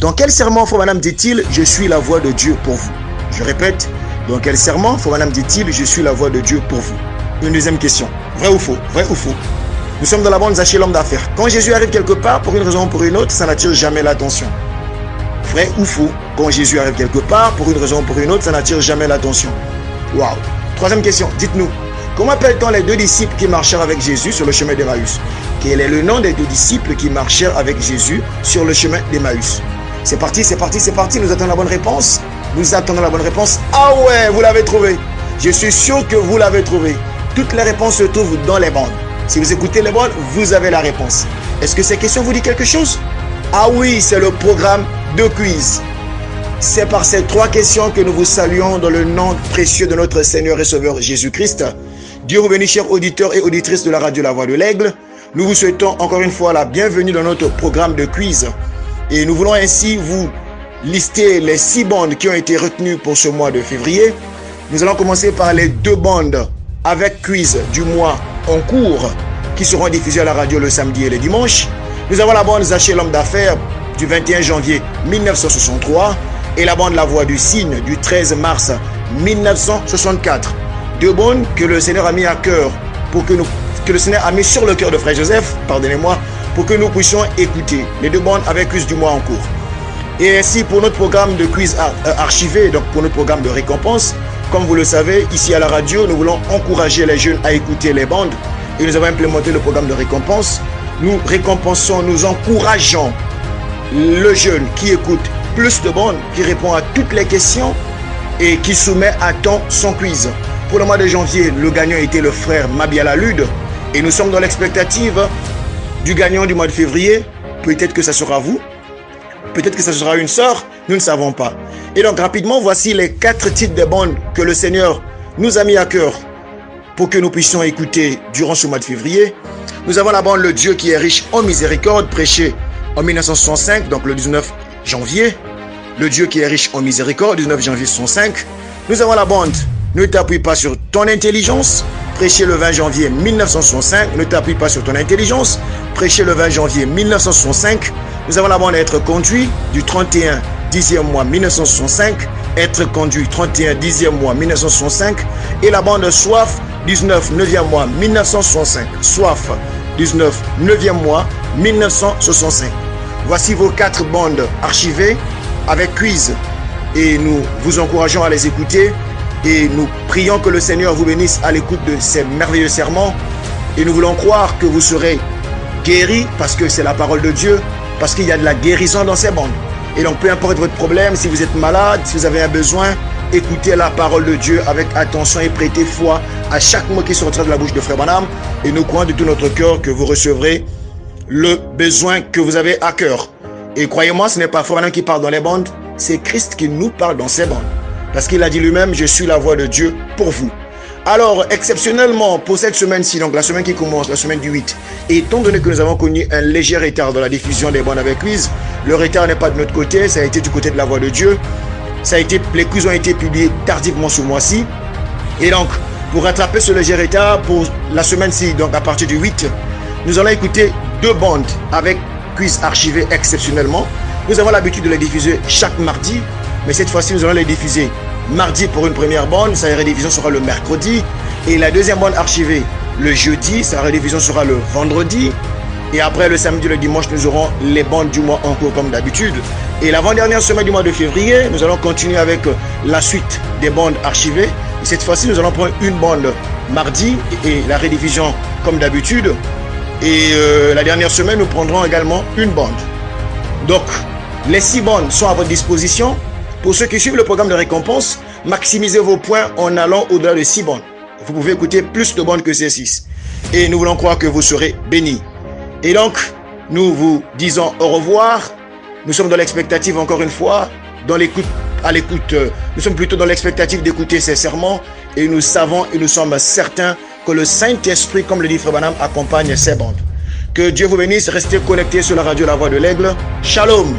Dans quel serment Frère Branham dit-il « Je suis la voix de Dieu pour vous » Je répète, dans quel serment Frère Branham dit-il « Je suis la voix de Dieu pour vous » Une deuxième question, vrai ou faux? Vrai ou faux? Nous sommes dans la bande Zaché, l'homme d'affaires. Quand Jésus arrive quelque part, pour une raison ou pour une autre, ça n'attire jamais l'attention. Vrai ou faux? Quand Jésus arrive quelque part, pour une raison ou pour une autre, ça n'attire jamais l'attention. Waouh! Troisième question, dites-nous, comment appelle-t-on les deux disciples qui marchèrent avec Jésus sur le chemin d'Emmaüs? Quel est le nom des deux disciples qui marchèrent avec Jésus sur le chemin d'Emmaüs? C'est parti, c'est parti, c'est parti. Nous attendons la bonne réponse. Nous attendons la bonne réponse. Ah ouais, vous l'avez trouvé. Je suis sûr que vous l'avez trouvé. Toutes les réponses se trouvent dans les bandes. Si vous écoutez les bandes, vous avez la réponse. Est-ce que ces questions vous disent quelque chose? Ah oui, c'est le programme de quiz. C'est par ces trois questions que nous vous saluons dans le nom précieux de notre Seigneur et Sauveur Jésus-Christ. Dieu vous bénisse, chers auditeurs et auditrices de la radio La Voix de l'Aigle. Nous vous souhaitons encore une fois la bienvenue dans notre programme de quiz. Et nous voulons ainsi vous lister les 6 bandes qui ont été retenues pour ce mois de février. Nous allons commencer par les 2 bandes avec quiz du mois en cours qui seront diffusées à la radio le samedi et le dimanche. Nous avons la bande Zaché, l'homme d'affaires du 21 janvier 1963 et la bande La Voix du Cygne du 13 mars 1964. 2 bandes que le Seigneur a mis à cœur que le Seigneur a mis sur le cœur de Frère Joseph, pardonnez-moi, pour que nous puissions écouter les 2 bandes avec quiz du mois en cours. Et ainsi pour notre programme de quiz archivé, donc pour notre programme de récompense, comme vous le savez, ici à la radio, nous voulons encourager les jeunes à écouter les bandes et nous avons implémenté le programme de récompense. Nous récompensons, nous encourageons le jeune qui écoute plus de bandes, qui répond à toutes les questions et qui soumet à temps son quiz. Pour le mois de janvier, le gagnant était le frère Mabiala Lude et nous sommes dans l'expectative du gagnant du mois de février. Peut-être que ça sera vous, peut-être que ça sera une sœur, nous ne savons pas. Et donc rapidement, voici les 4 titres de bandes que le Seigneur nous a mis à cœur pour que nous puissions écouter durant ce mois de février. Nous avons la bande Le Dieu qui est riche en miséricorde, prêchée en 1965, donc le 19 janvier. Le Dieu qui est riche en miséricorde, 19 janvier 65. Nous avons la bande Ne t'appuie pas sur ton intelligence, prêché le 20 janvier 1965. Ne t'appuie pas sur ton intelligence, prêché le 20 janvier 1965. Nous avons la bande Être conduit du 31 10e mois 1965. Être conduit 31 10e mois 1965. Et la bande Soif 19 9e mois 1965. Soif 19 9e mois 1965. Voici vos 4 bandes archivées avec quiz. Et nous vous encourageons à les écouter. Et nous prions que le Seigneur vous bénisse à l'écoute de ces merveilleux sermons. Et nous voulons croire que vous serez guéris parce que c'est la parole de Dieu, parce qu'il y a de la guérison dans ces bandes. Et donc peu importe votre problème, si vous êtes malade, si vous avez un besoin, écoutez la parole de Dieu avec attention et prêtez foi à chaque mot qui sortira de la bouche de Frère Branham. Et nous croyons de tout notre cœur que vous recevrez le besoin que vous avez à cœur. Et croyez-moi, ce n'est pas Frère Branham qui parle dans les bandes, c'est Christ qui nous parle dans ces bandes. Parce qu'il a dit lui-même, je suis la voix de Dieu pour vous. Alors, exceptionnellement, pour cette semaine-ci, donc la semaine qui commence, la semaine du 8, et étant donné que nous avons connu un léger retard dans la diffusion des bandes avec quiz, le retard n'est pas de notre côté, ça a été du côté de la voix de Dieu. Les quiz ont été publiés tardivement ce mois-ci. Et donc, pour rattraper ce léger retard, pour la semaine-ci, donc à partir du 8, nous allons écouter 2 bandes avec quiz archivés exceptionnellement. Nous avons l'habitude de les diffuser chaque mardi. Mais cette fois-ci, nous allons les diffuser mardi pour une première bande. Sa rediffusion sera le mercredi. Et la deuxième bande archivée le jeudi. Sa rediffusion sera le vendredi. Et après, le samedi et le dimanche, nous aurons les bandes du mois en cours comme d'habitude. Et l'avant-dernière semaine du mois de février, nous allons continuer avec la suite des bandes archivées. Et cette fois-ci, nous allons prendre une bande mardi et la rediffusion comme d'habitude. Et la dernière semaine, nous prendrons également une bande. Donc, les 6 bandes sont à votre disposition. Pour ceux qui suivent le programme de récompense, maximisez vos points en allant au-delà de 6 bandes. Vous pouvez écouter plus de bandes que ces 6. Et nous voulons croire que vous serez bénis. Et donc, nous vous disons au revoir. Nous sommes dans l'expectative, encore une fois, nous sommes plutôt dans l'expectative d'écouter ces sermons. Et nous savons et nous sommes certains que le Saint-Esprit, comme le dit Frère Branham, accompagne ces bandes. Que Dieu vous bénisse. Restez connectés sur la radio La Voix de l'Aigle. Shalom.